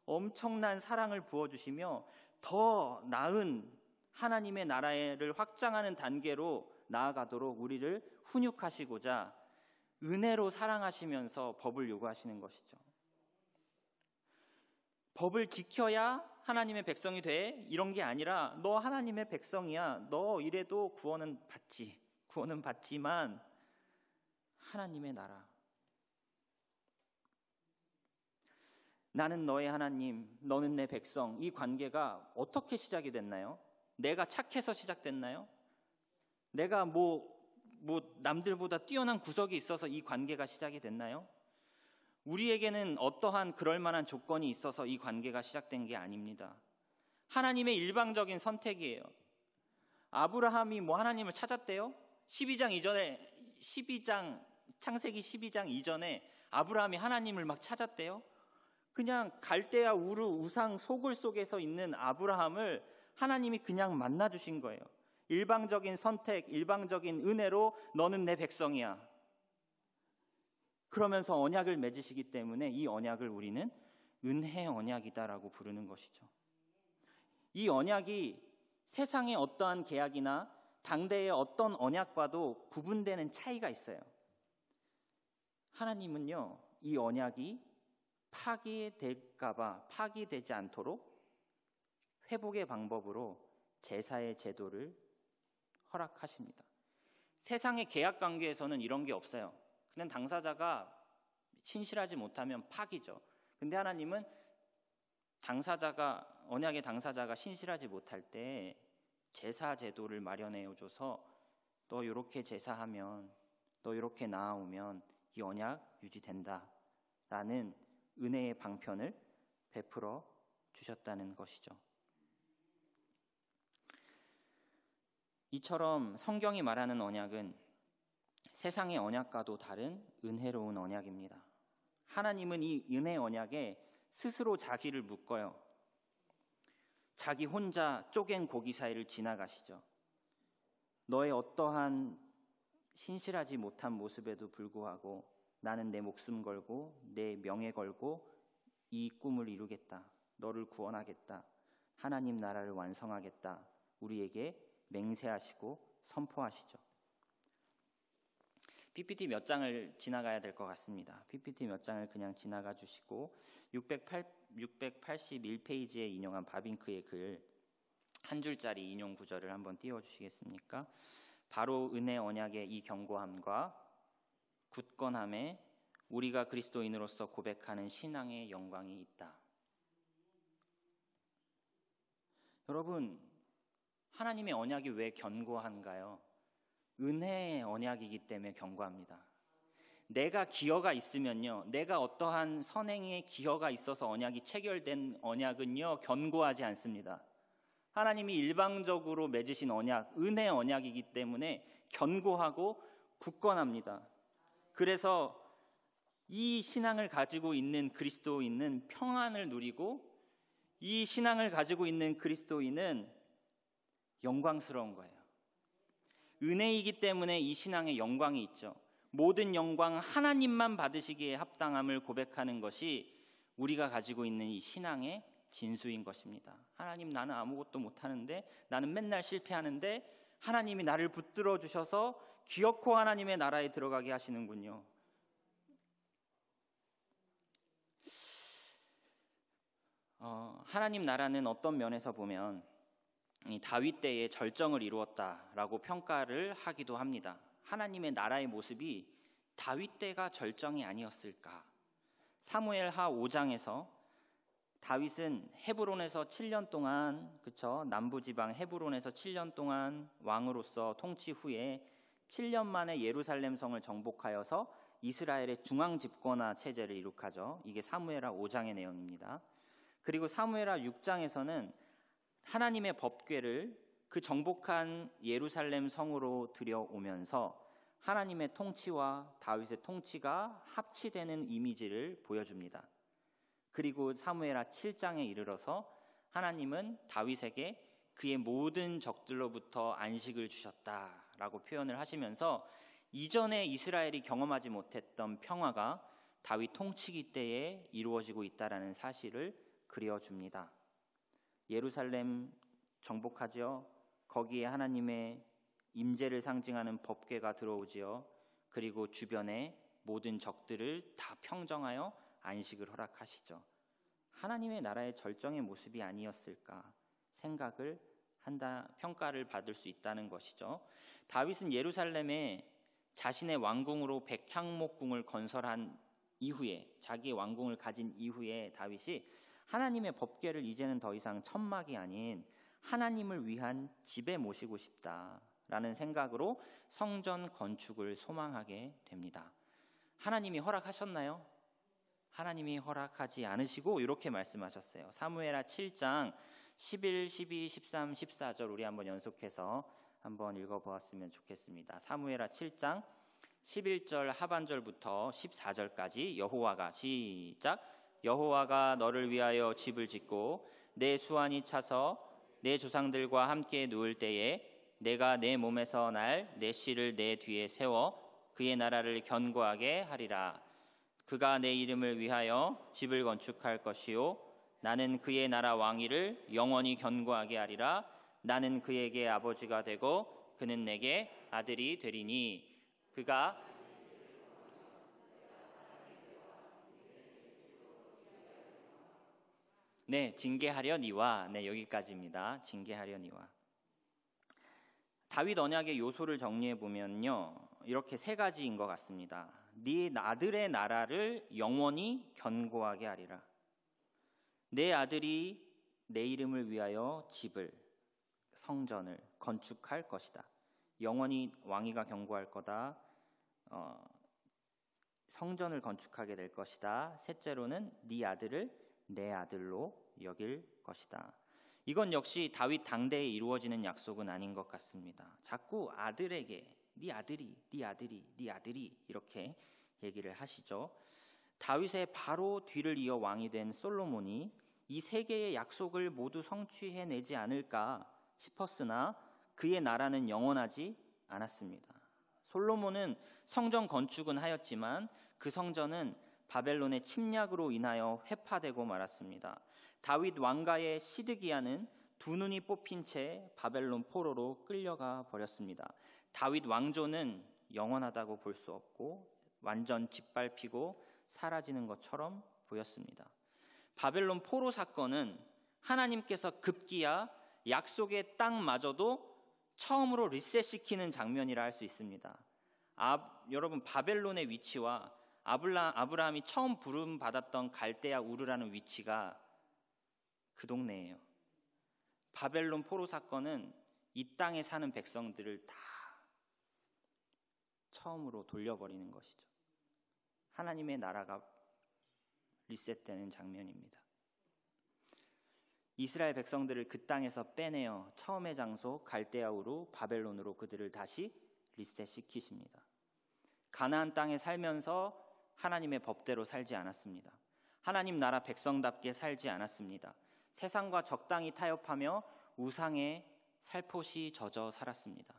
엄청난 사랑을 부어주시며 더 나은 하나님의 나라를 확장하는 단계로 나아가도록 우리를 훈육하시고자 은혜로 사랑하시면서 법을 요구하시는 것이죠. 법을 지켜야 하나님의 백성이 돼, 이런 게 아니라 너 하나님의 백성이야, 너 이래도 구원은 받지만 하나님의 나라, 나는 너의 하나님, 너는 내 백성, 이 관계가 어떻게 시작이 됐나요? 내가 착해서 시작됐나요? 내가 뭐 남들보다 뛰어난 구석이 있어서 이 관계가 시작이 됐나요? 우리에게는 어떠한 그럴 만한 조건이 있어서 이 관계가 시작된 게 아닙니다. 하나님의 일방적인 선택이에요. 아브라함이 하나님을 찾았대요? 창세기 12장 이전에 아브라함이 하나님을 막 찾았대요? 그냥 갈대아 우르 우상 소굴 속에서 있는 아브라함을 하나님이 그냥 만나 주신 거예요. 일방적인 선택, 일방적인 은혜로 너는 내 백성이야. 그러면서 언약을 맺으시기 때문에 이 언약을 우리는 은혜 언약이다라고 부르는 것이죠. 이 언약이 세상의 어떠한 계약이나 당대의 어떤 언약과도 구분되는 차이가 있어요. 하나님은요, 이 언약이 파기될까봐 파기되지 않도록 회복의 방법으로 제사의 제도를 허락하십니다. 세상의 계약 관계에서는 이런 게 없어요. 그냥 당사자가 신실하지 못하면 파기죠. 근데 하나님은 언약의 당사자가 신실하지 못할 때 제사 제도를 마련해 줘서 너 이렇게 제사하면, 너 이렇게 나아오면 이 언약 유지된다라는 은혜의 방편을 베풀어 주셨다는 것이죠. 이처럼 성경이 말하는 언약은 세상의 언약과도 다른 은혜로운 언약입니다. 하나님은 이 은혜 언약에 스스로 자기를 묶어요. 자기 혼자 쪼갠 고기 사이를 지나가시죠. 너의 어떠한 신실하지 못한 모습에도 불구하고 나는 내 목숨 걸고 내 명예 걸고 이 꿈을 이루겠다. 너를 구원하겠다. 하나님 나라를 완성하겠다. 우리에게 맹세하시고 선포하시죠. PPT 몇 장을 지나가야 될 것 같습니다. PPT 몇 장을 그냥 지나가 주시고 681페이지에 인용한 바빙크의 글 한 줄짜리 인용 구절을 한번 띄워주시겠습니까? 바로 은혜 언약의 이 견고함과 굳건함에 우리가 그리스도인으로서 고백하는 신앙의 영광이 있다. 여러분, 하나님의 언약이 왜 견고한가요? 은혜의 언약이기 때문에 견고합니다. 내가 기여가 있으면요, 내가 어떠한 선행에 기여가 있어서 언약이 체결된 언약은요 견고하지 않습니다. 하나님이 일방적으로 맺으신 언약, 은혜의 언약이기 때문에 견고하고 굳건합니다. 그래서 이 신앙을 가지고 있는 그리스도인은 평안을 누리고 이 신앙을 가지고 있는 그리스도인은 영광스러운 거예요. 은혜이기 때문에 이 신앙에 영광이 있죠. 모든 영광 하나님만 받으시기에 합당함을 고백하는 것이 우리가 가지고 있는 이 신앙의 진수인 것입니다. 하나님, 나는 아무것도 못하는데, 나는 맨날 실패하는데 하나님이 나를 붙들어 주셔서 기어코 하나님의 나라에 들어가게 하시는군요. 하나님 나라는 어떤 면에서 보면 이 다윗 때에 절정을 이루었다라고 평가를 하기도 합니다. 하나님의 나라의 모습이 다윗 때가 절정이 아니었을까? 사무엘하 5장에서 다윗은 헤브론에서 7년 동안 남부지방 헤브론에서 7년 동안 왕으로서 통치 후에 7년 만에 예루살렘 성을 정복하여서 이스라엘의 중앙 집권화 체제를 이룩하죠. 이게 사무엘하 5장의 내용입니다. 그리고 사무엘하 6장에서는 하나님의 법궤를 그 정복한 예루살렘 성으로 들여오면서 하나님의 통치와 다윗의 통치가 합치되는 이미지를 보여줍니다. 그리고 사무엘하 7장에 이르러서 하나님은 다윗에게 그의 모든 적들로부터 안식을 주셨다라고 표현을 하시면서 이전에 이스라엘이 경험하지 못했던 평화가 다윗 통치기 때에 이루어지고 있다라는 사실을 그려줍니다. 예루살렘 정복하지요. 거기에 하나님의 임재를 상징하는 법궤가 들어오지요. 그리고 주변의 모든 적들을 다 평정하여 안식을 허락하시죠. 하나님의 나라의 절정의 모습이 아니었을까 생각을 한다, 평가를 받을 수 있다는 것이죠. 다윗은 예루살렘에 자신의 왕궁으로 백향목궁을 건설한 이후에, 자기의 왕궁을 가진 이후에 다윗이 하나님의 법궤를 이제는 더 이상 천막이 아닌 하나님을 위한 집에 모시고 싶다. 라는 생각으로 성전 건축을 소망하게 됩니다. 하나님이 허락하셨나요? 하나님이 허락하지 않으시고 이렇게 말씀하셨어요. 사무엘하 7장 11, 12, 13, 14절 우리 한번 연속해서 한번 읽어보았으면 좋겠습니다. 사무엘하 7장 11절 하반절부터 14절까지 여호와가 시작. 여호와가 너를 위하여 집을 짓고 내 수완이 차서 내 조상들과 함께 누울 때에 내가 내 몸에서 날 내 씨를 내 뒤에 세워 그의 나라를 견고하게 하리라. 그가 내 이름을 위하여 집을 건축할 것이요 나는 그의 나라 왕위를 영원히 견고하게 하리라. 나는 그에게 아버지가 되고 그는 내게 아들이 되리니 그가 징계하려니와 여기까지입니다. 징계하려니와. 다윗 언약의 요소를 정리해 보면요, 이렇게 세 가지인 것 같습니다. 네 아들의 나라를 영원히 견고하게 하리라. 내 아들이 내 이름을 위하여 집을, 성전을 건축할 것이다. 영원히 왕위가 견고할 거다. 성전을 건축하게 될 것이다. 셋째로는 네 아들을 내 아들로 여길 것이다. 이건 역시 다윗 당대에 이루어지는 약속은 아닌 것 같습니다. 자꾸 아들에게 네 아들이 이렇게 얘기를 하시죠. 다윗의 바로 뒤를 이어 왕이 된 솔로몬이 이 세 개의 약속을 모두 성취해내지 않을까 싶었으나 그의 나라는 영원하지 않았습니다. 솔로몬은 성전 건축은 하였지만 그 성전은 바벨론의 침략으로 인하여 회파되고 말았습니다. 다윗 왕가의 시드기야는 두 눈이 뽑힌 채 바벨론 포로로 끌려가 버렸습니다. 다윗 왕조는 영원하다고 볼 수 없고 완전 짓밟히고 사라지는 것처럼 보였습니다. 바벨론 포로 사건은 하나님께서 급기야 약속의 땅마저도 처음으로 리셋시키는 장면이라 할 수 있습니다. 여러분, 바벨론의 위치와 아브라함이 처음 부름받았던 갈대아 우르라는 위치가 그 동네예요. 바벨론 포로 사건은 이 땅에 사는 백성들을 다 처음으로 돌려버리는 것이죠. 하나님의 나라가 리셋되는 장면입니다. 이스라엘 백성들을 그 땅에서 빼내어 처음의 장소 갈대아우로 바벨론으로 그들을 다시 리셋시키십니다. 가나안 땅에 살면서 하나님의 법대로 살지 않았습니다. 하나님 나라 백성답게 살지 않았습니다. 세상과 적당히 타협하며 우상에 살포시 젖어 살았습니다.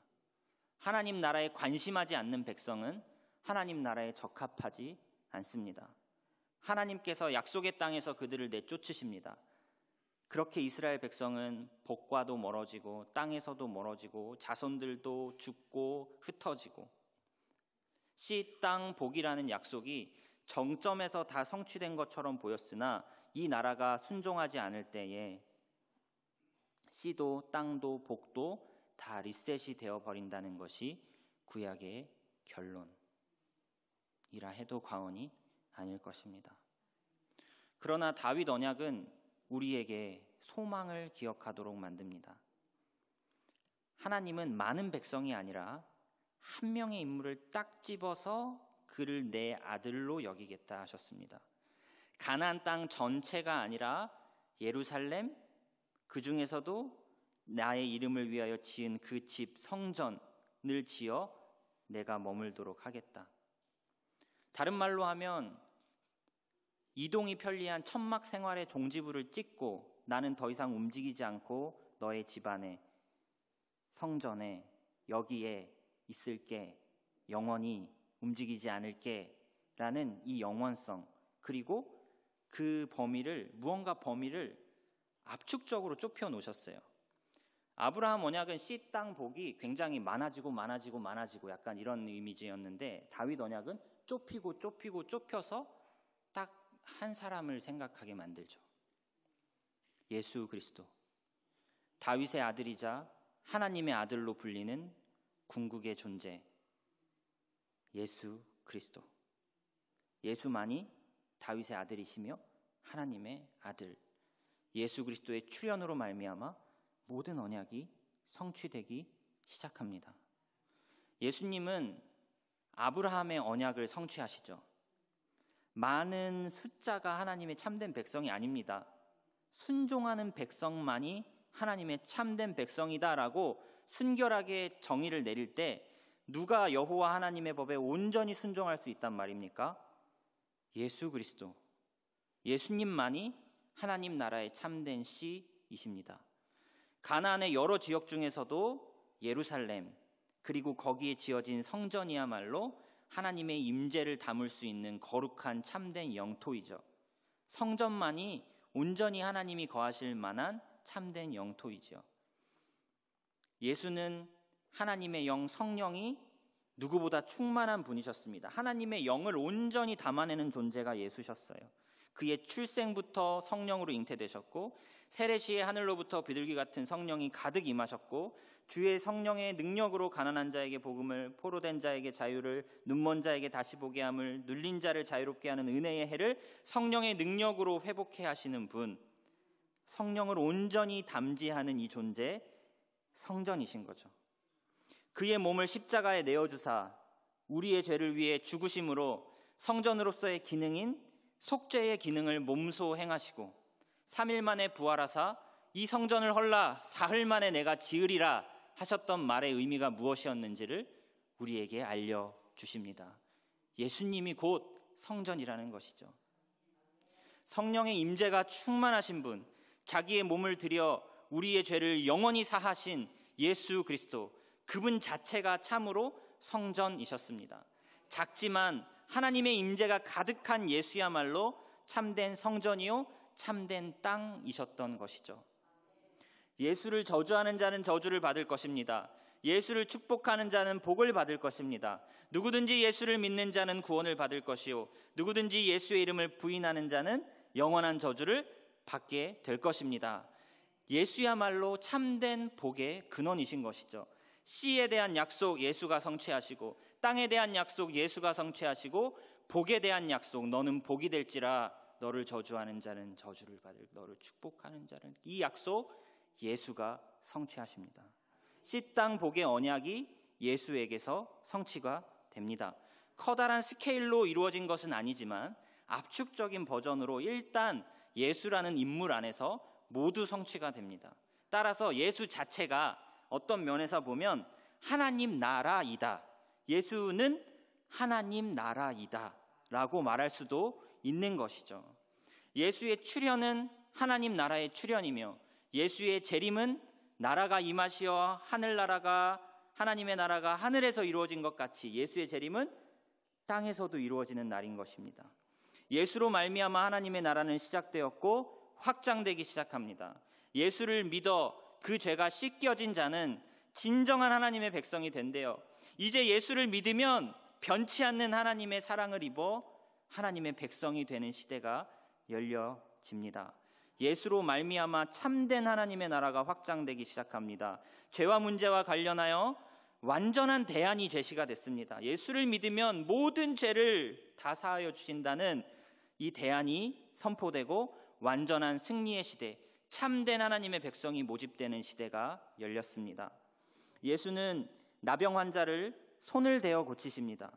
하나님 나라에 관심하지 않는 백성은 하나님 나라에 적합하지 않습니다. 하나님께서 약속의 땅에서 그들을 내쫓으십니다. 그렇게 이스라엘 백성은 복과도 멀어지고 땅에서도 멀어지고 자손들도 죽고 흩어지고 씨, 땅, 복이라는 약속이 정점에서 다 성취된 것처럼 보였으나 이 나라가 순종하지 않을 때에 씨도 땅도 복도 다 리셋이 되어버린다는 것이 구약의 결론이라 해도 과언이 아닐 것입니다. 그러나 다윗 언약은 우리에게 소망을 기억하도록 만듭니다. 하나님은 많은 백성이 아니라 한 명의 인물을 딱 집어서 그를 내 아들로 여기겠다 하셨습니다. 가나안 땅 전체가 아니라 예루살렘, 그 중에서도 나의 이름을 위하여 지은 그 집 성전을 지어 내가 머물도록 하겠다. 다른 말로 하면 이동이 편리한 천막 생활의 종지부를 찍고 나는 더 이상 움직이지 않고 너의 집안에, 성전에, 여기에 있을게, 영원히 움직이지 않을게 라는 이 영원성, 그리고 그 무언가 범위를 압축적으로 좁혀 놓으셨어요. 아브라함 언약은 씨, 땅, 복이 굉장히 많아지고 약간 이런 이미지였는데 다윗 언약은 좁혀서 딱 한 사람을 생각하게 만들죠. 예수 그리스도, 다윗의 아들이자 하나님의 아들로 불리는 궁극의 존재, 예수 그리스도. 예수만이 다윗의 아들이시며 하나님의 아들, 예수 그리스도의 출현으로 말미암아 모든 언약이 성취되기 시작합니다. 예수님은 아브라함의 언약을 성취하시죠. 많은 숫자가 하나님의 참된 백성이 아닙니다. 순종하는 백성만이 하나님의 참된 백성이다라고 순결하게 정의를 내릴 때 누가 여호와 하나님의 법에 온전히 순종할 수 있단 말입니까? 예수 그리스도, 예수님만이 하나님 나라의 참된 씨이십니다. 가나안의 여러 지역 중에서도 예루살렘 그리고 거기에 지어진 성전이야말로 하나님의 임재를 담을 수 있는 거룩한 참된 영토이죠. 성전만이 온전히 하나님이 거하실 만한 참된 영토이죠. 예수는 하나님의 영 성령이 누구보다 충만한 분이셨습니다. 하나님의 영을 온전히 담아내는 존재가 예수셨어요. 그의 출생부터 성령으로 잉태되셨고 세례시에 하늘로부터 비둘기 같은 성령이 가득 임하셨고 주의 성령의 능력으로 가난한 자에게 복음을, 포로된 자에게 자유를, 눈먼 자에게 다시 보게 함을, 눌린 자를 자유롭게 하는 은혜의 해를 성령의 능력으로 회복해 하시는 분, 성령을 온전히 담지하는 이 존재, 성전이신 거죠. 그의 몸을 십자가에 내어주사 우리의 죄를 위해 죽으심으로 성전으로서의 기능인 속죄의 기능을 몸소 행하시고 3일 만에 부활하사 이 성전을 헐라 사흘 만에 내가 지으리라 하셨던 말의 의미가 무엇이었는지를 우리에게 알려주십니다. 예수님이 곧 성전이라는 것이죠. 성령의 임재가 충만하신 분, 자기의 몸을 들여 우리의 죄를 영원히 사하신 예수 그리스도, 그분 자체가 참으로 성전이셨습니다. 작지만 하나님의 임재가 가득한 예수야말로 참된 성전이요 참된 땅이셨던 것이죠. 예수를 저주하는 자는 저주를 받을 것입니다. 예수를 축복하는 자는 복을 받을 것입니다. 누구든지 예수를 믿는 자는 구원을 받을 것이요 누구든지 예수의 이름을 부인하는 자는 영원한 저주를 받게 될 것입니다. 예수야말로 참된 복의 근원이신 것이죠. 씨에 대한 약속 예수가 성취하시고 땅에 대한 약속 예수가 성취하시고 복에 대한 약속 너는 복이 될지라 너를 저주하는 자는 저주를 받을, 너를 축복하는 자는, 이 약속 예수가 성취하십니다. 씨 땅 복의 언약이 예수에게서 성취가 됩니다. 커다란 스케일로 이루어진 것은 아니지만 압축적인 버전으로 일단 예수라는 인물 안에서 모두 성취가 됩니다. 따라서 예수 자체가 어떤 면에서 보면 하나님 나라이다, 예수는 하나님 나라이다 라고 말할 수도 있는 것이죠. 예수의 출현은 하나님 나라의 출현이며 예수의 재림은 나라가 임하시어 하늘나라가, 하나님의 나라가 하늘에서 이루어진 것 같이 예수의 재림은 땅에서도 이루어지는 날인 것입니다. 예수로 말미암아 하나님의 나라는 시작되었고 확장되기 시작합니다. 예수를 믿어 그 죄가 씻겨진 자는 진정한 하나님의 백성이 된대요. 이제 예수를 믿으면 변치 않는 하나님의 사랑을 입어 하나님의 백성이 되는 시대가 열려집니다. 예수로 말미암아 참된 하나님의 나라가 확장되기 시작합니다. 죄와 문제와 관련하여 완전한 대안이 제시가 됐습니다. 예수를 믿으면 모든 죄를 다 사하여 주신다는 이 대안이 선포되고 완전한 승리의 시대, 참된 하나님의 백성이 모집되는 시대가 열렸습니다. 예수는 나병 환자를 손을 대어 고치십니다.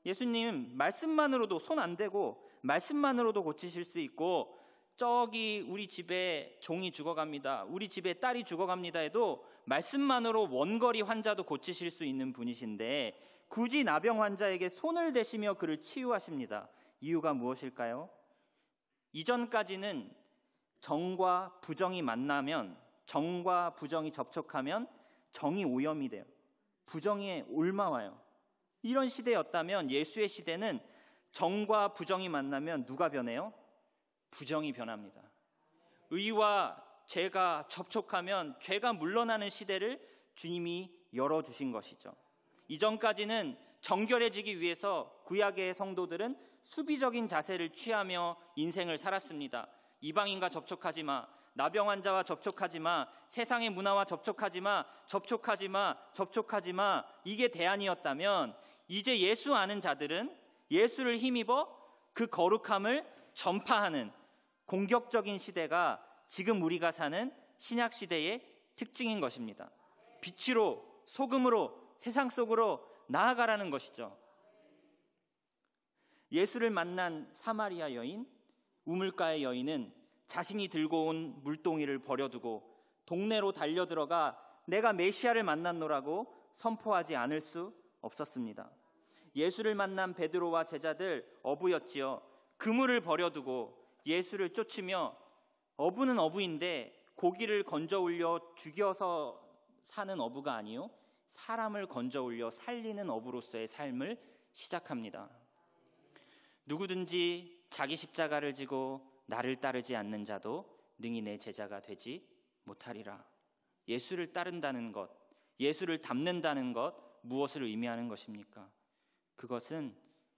예수님 말씀만으로도 손 안 대고 말씀만으로도 고치실 수 있고, 저기 우리 집에 종이 죽어갑니다, 우리 집에 딸이 죽어갑니다 해도 말씀만으로 원거리 환자도 고치실 수 있는 분이신데 굳이 나병 환자에게 손을 대시며 그를 치유하십니다. 이유가 무엇일까요? 이전까지는 정과 부정이 만나면, 정과 부정이 접촉하면 정이 오염이 돼요. 부정이 옮아와요. 이런 시대였다면 예수의 시대는 정과 부정이 만나면 누가 변해요? 부정이 변합니다. 의와 죄가 접촉하면 죄가 물러나는 시대를 주님이 열어주신 것이죠. 이전까지는 정결해지기 위해서 구약의 성도들은 수비적인 자세를 취하며 인생을 살았습니다. 이방인과 접촉하지 마, 나병 환자와 접촉하지 마, 세상의 문화와 접촉하지 마, 접촉하지 마, 접촉하지 마, 이게 대안이었다면 이제 예수 아는 자들은 예수를 힘입어 그 거룩함을 전파하는 공격적인 시대가 지금 우리가 사는 신약 시대의 특징인 것입니다. 빛으로 소금으로 세상 속으로 나아가라는 것이죠. 예수를 만난 사마리아 여인, 우물가의 여인은 자신이 들고 온 물동이를 버려두고 동네로 달려들어가 내가 메시아를 만났노라고 선포하지 않을 수 없었습니다. 예수를 만난 베드로와 제자들 어부였지요. 그물을 버려두고 예수를 쫓으며, 어부는 어부인데 고기를 건져 올려 죽여서 사는 어부가 아니요, 사람을 건져 올려 살리는 어부로서의 삶을 시작합니다. 누구든지 자기 십자가를 지고 나를 따르지 않는 자도 능히 내 제자가 되지 못하리라. 예수를 따른다는 것, 예수를 닮는다는 것, 무엇을 의미하는 것입니까? 그것은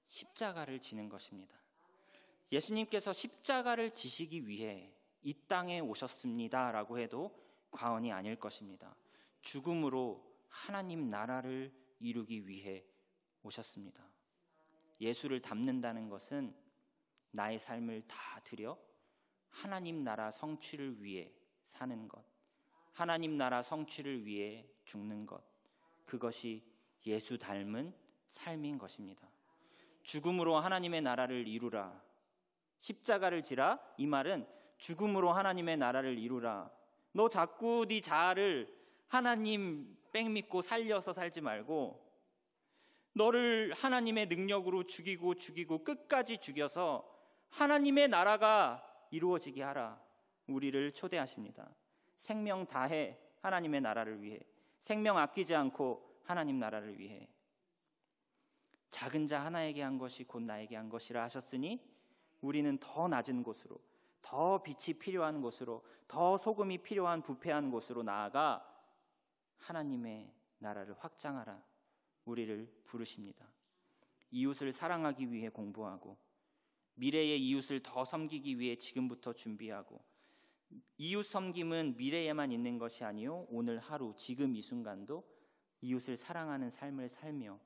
십자가를 지는 것입니다. 예수님께서 십자가를 지시기 위해 이 땅에 오셨습니다 라고 해도 과언이 아닐 것입니다. 죽음으로 하나님 나라를 이루기 위해 오셨습니다. 예수를 닮는다는 것은 나의 삶을 다 들여 하나님 나라 성취를 위해 사는 것, 하나님 나라 성취를 위해 죽는 것, 그것이 예수 닮은 삶인 것입니다. 죽음으로 하나님의 나라를 이루라, 십자가를 지라, 이 말은 죽음으로 하나님의 나라를 이루라. 너 자꾸 네 자아를 하나님 뺑 믿고 살려서 살지 말고 너를 하나님의 능력으로 죽이고 끝까지 죽여서 하나님의 나라가 이루어지게 하라. 우리를 초대하십니다. 생명 다해 하나님의 나라를 위해, 생명 아끼지 않고 하나님 나라를 위해. 작은 자 하나에게 한 것이 곧 나에게 한 것이라 하셨으니 우리는 더 낮은 곳으로, 더 빛이 필요한 곳으로, 더 소금이 필요한 부패한 곳으로 나아가 하나님의 나라를 확장하라. 우리를 부르십니다. 이웃을 사랑하기 위해 공부하고, 미래의 이웃을 더 섬기기 위해 지금부터 준비하고, 이웃 섬김은 미래에만 있는 것이 아니요, 오늘 하루 지금 이 순간도 이웃을 사랑하는 삶을 살며,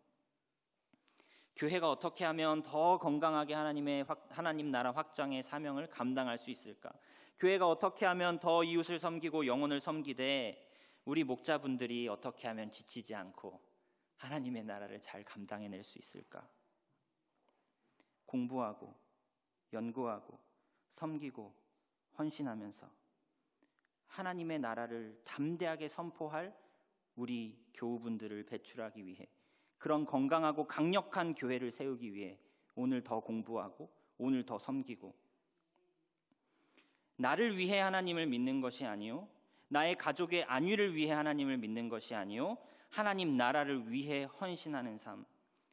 교회가 어떻게 하면 더 건강하게 하나님 나라 확장의 사명을 감당할 수 있을까? 교회가 어떻게 하면 더 이웃을 섬기고 영혼을 섬기되, 우리 목자분들이 어떻게 하면 지치지 않고 하나님의 나라를 잘 감당해낼 수 있을까? 공부하고 연구하고 섬기고 헌신하면서 하나님의 나라를 담대하게 선포할 우리 교우분들을 배출하기 위해, 그런 건강하고 강력한 교회를 세우기 위해 오늘 더 공부하고 오늘 더 섬기고, 나를 위해 하나님을 믿는 것이 아니요, 나의 가족의 안위를 위해 하나님을 믿는 것이 아니요, 하나님 나라를 위해 헌신하는 삶,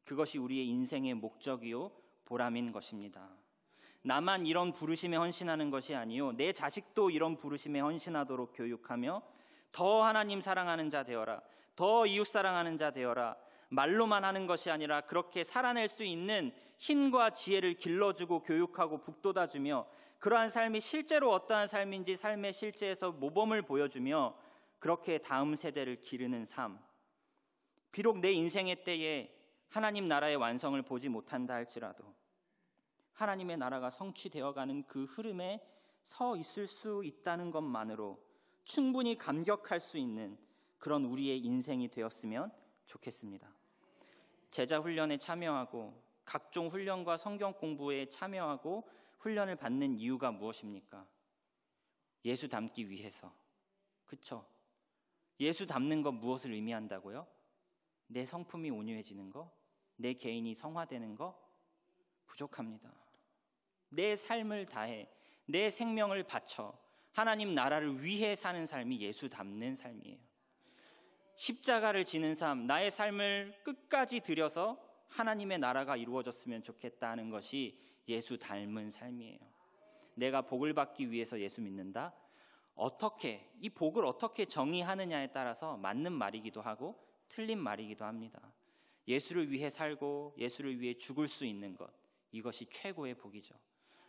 그것이 우리의 인생의 목적이요 보람인 것입니다. 나만 이런 부르심에 헌신하는 것이 아니요, 내 자식도 이런 부르심에 헌신하도록 교육하며 더 하나님 사랑하는 자 되어라, 더 이웃 사랑하는 자 되어라. 말로만 하는 것이 아니라 그렇게 살아낼 수 있는 힘과 지혜를 길러주고 교육하고 북돋아주며, 그러한 삶이 실제로 어떠한 삶인지 삶의 실제에서 모범을 보여주며 그렇게 다음 세대를 기르는 삶. 비록 내 인생의 때에 하나님 나라의 완성을 보지 못한다 할지라도 하나님의 나라가 성취되어가는 그 흐름에 서 있을 수 있다는 것만으로 충분히 감격할 수 있는 그런 우리의 인생이 되었으면 좋겠습니다. 제자 훈련에 참여하고 각종 훈련과 성경 공부에 참여하고 훈련을 받는 이유가 무엇입니까? 예수 닮기 위해서. 그렇죠? 예수 닮는 것 무엇을 의미한다고요? 내 성품이 온유해지는 거, 내 개인이 성화되는 거 부족합니다. 내 삶을 다해, 내 생명을 바쳐 하나님 나라를 위해 사는 삶이 예수 닮는 삶이에요. 십자가를 지는 삶, 나의 삶을 끝까지 들여서 하나님의 나라가 이루어졌으면 좋겠다는 것이 예수 닮은 삶이에요. 내가 복을 받기 위해서 예수 믿는다? 어떻게, 이 복을 어떻게 정의하느냐에 따라서 맞는 말이기도 하고 틀린 말이기도 합니다. 예수를 위해 살고 예수를 위해 죽을 수 있는 것, 이것이 최고의 복이죠.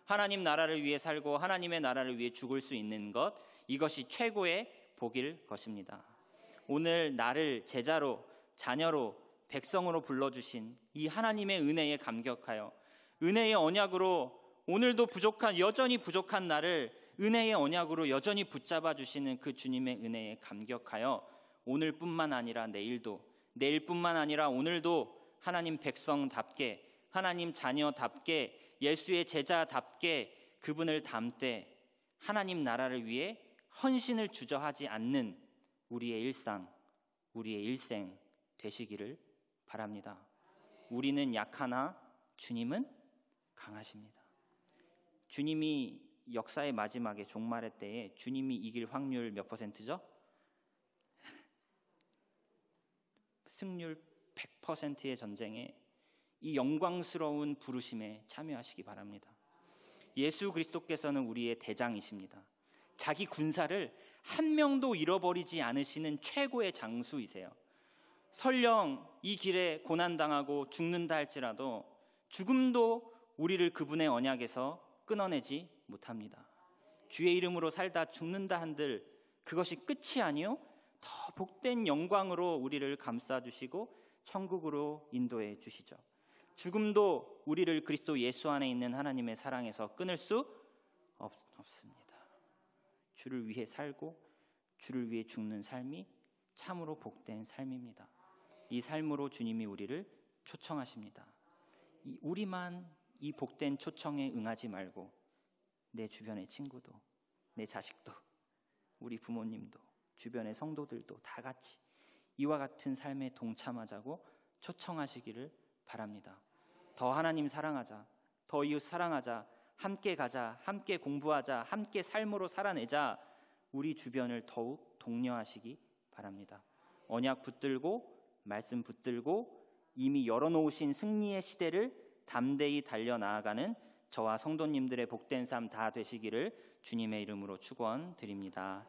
하나님 나라를 위해 살고 하나님의 나라를 위해 죽을 수 있는 것, 이것이 최고의 복일 것입니다. 오늘 나를 제자로, 자녀로, 백성으로 불러주신 이 하나님의 은혜에 감격하여 은혜의 언약으로 오늘도 여전히 부족한 나를 은혜의 언약으로 여전히 붙잡아 주시는 그 주님의 은혜에 감격하여 오늘뿐만 아니라 내일도, 내일뿐만 아니라 오늘도 하나님 백성답게, 하나님 자녀답게, 예수의 제자답게 그분을 닮되 하나님 나라를 위해 헌신을 주저하지 않는 우리의 일상, 우리의 일생 되시기를 바랍니다. 우리는 약하나 주님은 강하십니다. 주님이 역사의 마지막에 종말의 때에 주님이 이길 확률 몇 %죠? 승률 100%의 전쟁에 이 영광스러운 부르심에 참여하시기 바랍니다. 예수 그리스도께서는 우리의 대장이십니다. 자기 군사를 한 명도 잃어버리지 않으시는 최고의 장수이세요. 설령 이 길에 고난당하고 죽는다 할지라도 죽음도 우리를 그분의 언약에서 끊어내지 못합니다. 주의 이름으로 살다 죽는다 한들 그것이 끝이 아니요 더 복된 영광으로 우리를 감싸주시고 천국으로 인도해 주시죠. 죽음도 우리를 그리스도 예수 안에 있는 하나님의 사랑에서 끊을 수 없습니다. 주를 위해 살고 주를 위해 죽는 삶이 참으로 복된 삶입니다. 이 삶으로 주님이 우리를 초청하십니다. 우리만 이 복된 초청에 응하지 말고 내 주변의 친구도, 내 자식도, 우리 부모님도, 주변의 성도들도 다 같이 이와 같은 삶에 동참하자고 초청하시기를 바랍니다. 더 하나님 사랑하자, 더 이웃 사랑하자, 함께 가자, 함께 공부하자, 함께 삶으로 살아내자, 우리 주변을 더욱 독려하시기 바랍니다. 언약 붙들고 말씀 붙들고 이미 열어놓으신 승리의 시대를 담대히 달려나아가는 저와 성도님들의 복된 삶 다 되시기를 주님의 이름으로 축원드립니다.